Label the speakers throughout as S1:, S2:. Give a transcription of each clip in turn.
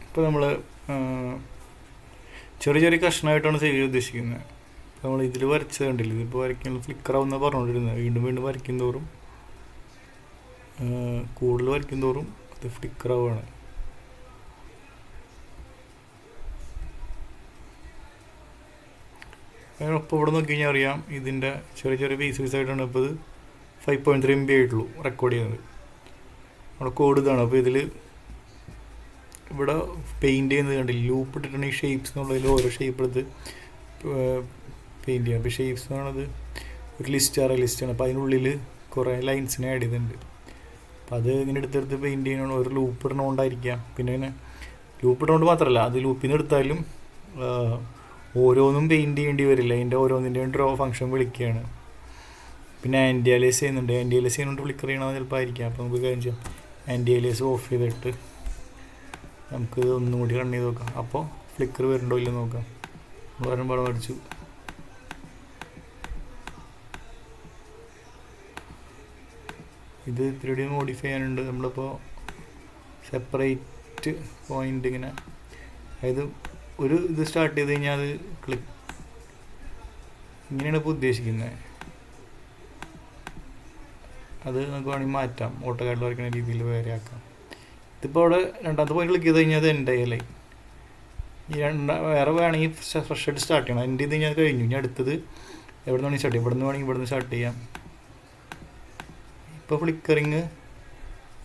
S1: ഇപ്പോൾ നമ്മൾ ചെറിയ ചെറിയ കഷ്ണമായിട്ടാണ് ചെയ്യാൻ ഉദ്ദേശിക്കുന്നത്. നമ്മൾ ഇതിൽ വരച്ചത് കണ്ടില്ല, ഇതിപ്പോൾ വരയ്ക്കാൻ ഫ്ലിക്കറാവുന്ന പറഞ്ഞുകൊണ്ടിരുന്നത്. വീണ്ടും വീണ്ടും വരയ്ക്കും തോറും കൂടുതൽ വരയ്ക്കും തോറും അത് ഫ്ലിക്കറാവുകയാണ്. ഇപ്പോൾ ഇവിടെ നോക്കി കഴിഞ്ഞാൽ അറിയാം, ഇതിൻ്റെ ചെറിയ ചെറിയ പീസ് ആയിട്ടാണ് ഇപ്പോൾ ഇത് 5.3 MB ആയിട്ടുള്ളൂ റെക്കോർഡ് ചെയ്യുന്നത്. നമ്മുടെ കോഡ് ഇതാണ്. അപ്പോൾ ഇതിൽ ഇവിടെ പെയിൻറ്റ് ചെയ്യുന്നത് കണ്ടില്ല, ലൂപ്പ് ഇട്ടിട്ടാണ് ഈ ഷേപ്സ് എന്നുള്ളതിൽ ഓരോ ഷേപ്പ് എടുത്ത് പെയിൻറ്റ് ചെയ്യാം. അപ്പോൾ ഷേപ്സ് എന്ന് പറയുന്നത് ഒരു ലിസ്റ്റാണ്. അപ്പോൾ അതിനുള്ളിൽ കുറേ ലൈൻസിനെ ആഡ് ചെയ്തിട്ടുണ്ട്. അപ്പോൾ അത് ഇങ്ങനെ എടുത്തെടുത്ത് പെയിൻറ്റ് ചെയ്യണം. ഒരു ലൂപ്പ് ഇടണോണ്ടായിരിക്കാം. പിന്നെ ഇങ്ങനെ ലൂപ്പ് ഇടുന്നതുകൊണ്ട് മാത്രമല്ല, അത് ലൂപ്പിൽ നിന്ന് എടുത്താലും ഓരോന്നും പെയിൻറ്റ് ചെയ്യേണ്ടി വരില്ല. അതിൻ്റെ ഓരോന്നിൻ്റെയും ഡ്രോ ഫംഗ്ഷൻ വിളിക്കുകയാണ്. പിന്നെ ആൻറ്റി അലൈസ് ചെയ്യുന്നുണ്ട്. ആൻറ്റി അലൈസ് ചെയ്യുന്നുണ്ട് ഫ്ലിക്കർ ചെയ്യണമെന്ന് ചിലപ്പോൾ ആയിരിക്കാം. അപ്പോൾ നമുക്ക് കാര്യം ചെയ്യാം, ആൻറ്റി അലൈസ് ഓഫ് ചെയ്തിട്ട് നമുക്ക് ഒന്നും കൂടി റൺ ചെയ്ത് നോക്കാം. അപ്പോൾ ഫ്ലിക്കർ വരുന്നുണ്ടോ ഇല്ല നോക്കാം. നമ്മൾ വരും പടം അടിച്ചു. ഇത് ഇത്തിരി മോഡിഫൈ ചെയ്യാനുണ്ട്. നമ്മളിപ്പോൾ സെപ്പറേറ്റ് പോയിൻ്റ് ഇങ്ങനെ, അതായത് ഒരു ഇത് സ്റ്റാർട്ട് ചെയ്ത് കഴിഞ്ഞാൽ അത് ഇങ്ങനെയാണ് ഇപ്പോൾ ഉദ്ദേശിക്കുന്നത്. അത് നമുക്ക് വേണമെങ്കിൽ മാറ്റാം, ഓട്ടോ കാർഡിൽ വരയ്ക്കുന്ന രീതിയിൽ വേറെ ആക്കാം. ഇതിപ്പോൾ അവിടെ രണ്ടാമത്തെ പോയിന്റ് ക്ലിക്ക് ചെയ്ത് കഴിഞ്ഞാൽ അത് എൻ്റെ ആയി. ഈ വേറെ വേണമെങ്കിൽ ഫ്രഷ് ആയിട്ട് സ്റ്റാർട്ട് ചെയ്യണം. എൻ്റെ ഇത് കഴിഞ്ഞാൽ കഴിഞ്ഞു. ഇനി അടുത്തത് എവിടെ നിന്ന് സ്റ്റാർട്ട് ചെയ്യാം. ഇവിടെ നിന്ന് വേണമെങ്കിൽ ഇവിടെ നിന്ന് സ്റ്റാർട്ട് ചെയ്യാം. ഇപ്പോൾ ഫ്ലിക്കറിങ്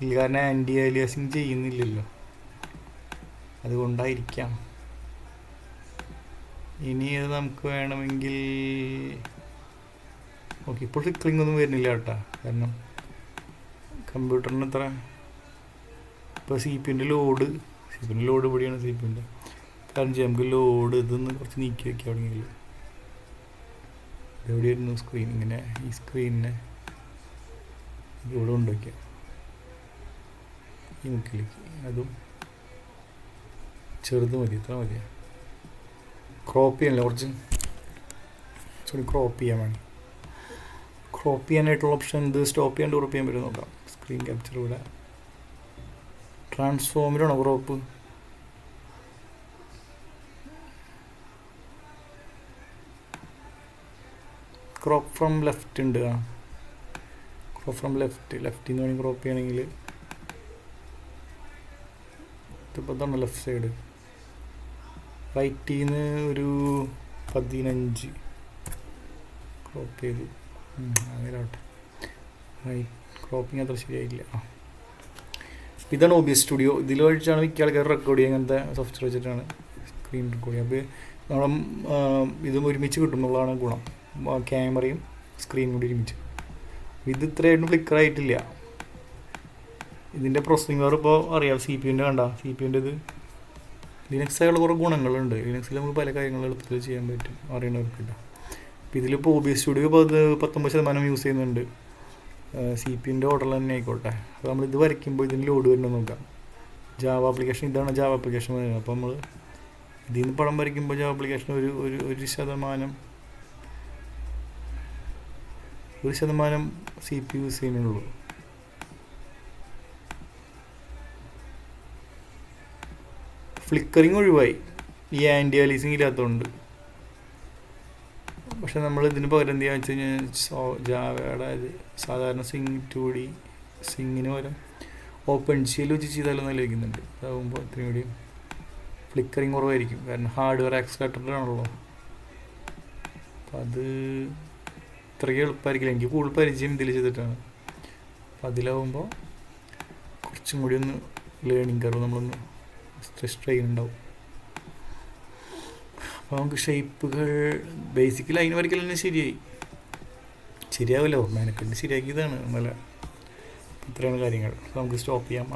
S1: ഇല്ല, കാരണം ആൻറ്റി അലിയാസിങ് ചെയ്യുന്നില്ലല്ലോ, അതുകൊണ്ടായിരിക്കാം. ഇനി അത് നമുക്ക് വേണമെങ്കിൽ ഓക്കെ. ഇപ്പോൾ ഫ്ലിക്കറിങ് ഒന്നും വരുന്നില്ല കേട്ടോ, കാരണം കമ്പ്യൂട്ടറിന് ഇത്ര ഇപ്പോൾ സി പി യുൻ്റെ ലോഡ് ഇവിടെയാണ്. സി പി യുൻ്റെ കാരണം ചെയ്യാം, നമുക്ക് ലോഡ് ഇതൊന്ന് കുറച്ച് നീക്കി വയ്ക്കുക. തുടങ്ങിയില്ല, ഇതെവിടെയായിരുന്നു സ്ക്രീൻ, ഇങ്ങനെ ഈ സ്ക്രീനിനെ ഇവിടെ കൊണ്ടുവയ്ക്കുക ഈ മുക്കിലേക്ക്. അതും ചെറുത് മതി, ഇത്ര മതിയാ. ക്രോപ്പ് ചെയ്യാനല്ലേ കുറച്ച് ക്രോപ്പ് ചെയ്യാൻ വേണം. ക്രോപ്പ് ചെയ്യാനായിട്ടുള്ള ഓപ്ഷൻ ഇത് സ്റ്റോപ്പ് ചെയ്യാൻ ഡോറപ്പ് ചെയ്യാൻ പറ്റും നോക്കാം. സ്ക്രീൻ ക്യാപ്ചർ ഇവിടെ ട്രാൻസ്ഫോമിലാണോ ക്രോപ്പ്? ക്രോപ്പ് ഫ്രം ലെഫ്റ്റ് ഉണ്ട്. ക്രോപ്പ് ഫ്രം ലെഫ്റ്റിൽ നിന്ന് വേണമെങ്കിൽ ക്രോപ്പ് ചെയ്യണമെങ്കിൽ ഇതിപ്പോൾ തന്നെ ലെഫ്റ്റ് സൈഡ് റൈറ്റിൽ നിന്ന് ഒരു 15 ക്രോപ്പ് ചെയ്തു. അങ്ങനെ ആവട്ടെ. ക്രോപ്പിംഗ് അത്ര ശരിയായില്ല. ഇതാണ് OBS സ്റ്റുഡിയോ. ഇതിൽ വഴിച്ചാണ് മിക്ക ആൾക്കാർ റെക്കോർഡ് ചെയ്യുക. അങ്ങനത്തെ സോഫ്റ്റ്വെയർ വെച്ചിട്ടാണ് സ്ക്രീൻ റെക്കോർഡ് ചെയ്യുക. അപ്പോൾ നമ്മൾ ഇതും ഒരുമിച്ച് കിട്ടും എന്നുള്ളതാണ് ഗുണം. ക്യാമറയും സ്ക്രീനും കൂടി ഒരുമിച്ച്. ഇത് ഇത്രയായിട്ടും ഫ്ലിക്കർ ആയിട്ടില്ല. ഇതിൻ്റെ പ്രോസസ്സിംഗ് പവർ ഇപ്പോൾ അറിയാം. സി പി യുൻ്റെ കണ്ട, സി പി യുൻ്റെ ഇത് ലിനക്സായുള്ള കുറേ ഗുണങ്ങളുണ്ട്. ലിനക്സിൽ നമുക്ക് പല കാര്യങ്ങളും എളുപ്പത്തിൽ ചെയ്യാൻ പറ്റും, അറിയണവർക്കില്ല. അപ്പോൾ ഇതിലിപ്പോൾ OBS സ്റ്റുഡിയോ ഇപ്പോൾ അത് 19% യൂസ് ചെയ്യുന്നുണ്ട്. സി പി യുൻ്റെ ഓർഡർ തന്നെ ആയിക്കോട്ടെ. അപ്പോൾ നമ്മളിത് വരയ്ക്കുമ്പോൾ ഇതിന് ലോഡ് വരുന്നത് നോക്കാം. ജാവ ആപ്ലിക്കേഷൻ, ഇതാണ് ജാവ ആപ്ലിക്കേഷൻ വരുന്നത്. അപ്പോൾ നമ്മൾ ഇതിൽ നിന്ന് പടം വരയ്ക്കുമ്പോൾ ജാവ ആപ്ലിക്കേഷൻ ഒരു ശതമാനം സി പി യൂസ് ചെയ്യുന്നുള്ളൂ. ഫ്ലിക്കറിങ് ഒഴിവായി, ഈ ആൻറ്റി അലീസിങ് ഇല്ലാത്തതുകൊണ്ട്. പക്ഷെ നമ്മൾ ഇതിന് പകരം എന്ത് ചെയ്യാന്ന് വെച്ച് കഴിഞ്ഞാൽ ജാവയുടെ സാധാരണ സിങ്ങിന് പകരം ഓപ്പൺ ജിയിൽ വെച്ച് ചെയ്താലും നല്ല വയ്ക്കുന്നുണ്ട്. അതാകുമ്പോൾ ഇത്രയും കൂടി ഫ്ലിക്കറിങ് കുറവായിരിക്കും, കാരണം ഹാർഡ്വെയർ ആക്സിലേറ്റഡ് ആണല്ലോ. അപ്പം അത് ഇത്രയ്ക്ക് എളുപ്പമായിരിക്കില്ല. എനിക്ക് കൂടുതൽ പരിചയം ഇതിൽ ചെയ്തിട്ടാണ്. അപ്പം അതിലാവുമ്പോൾ കുറച്ചും കൂടി ഒന്ന് ലേണിംഗ് കർവ് നമ്മളൊന്ന് സ്ട്രെയിൻ ഉണ്ടാവും. അപ്പോൾ നമുക്ക് ഷേപ്പുകൾ ബേസിക്കലി അതിന് വരയ്ക്കൽ തന്നെ ശരിയാവില്ലോ, മെനക്കെട്ട് ശരിയാക്കിയതാണ് നല്ല. ഇത്രയാണ് കാര്യങ്ങൾ. നമുക്ക് സ്റ്റോപ്പ് ചെയ്യാം.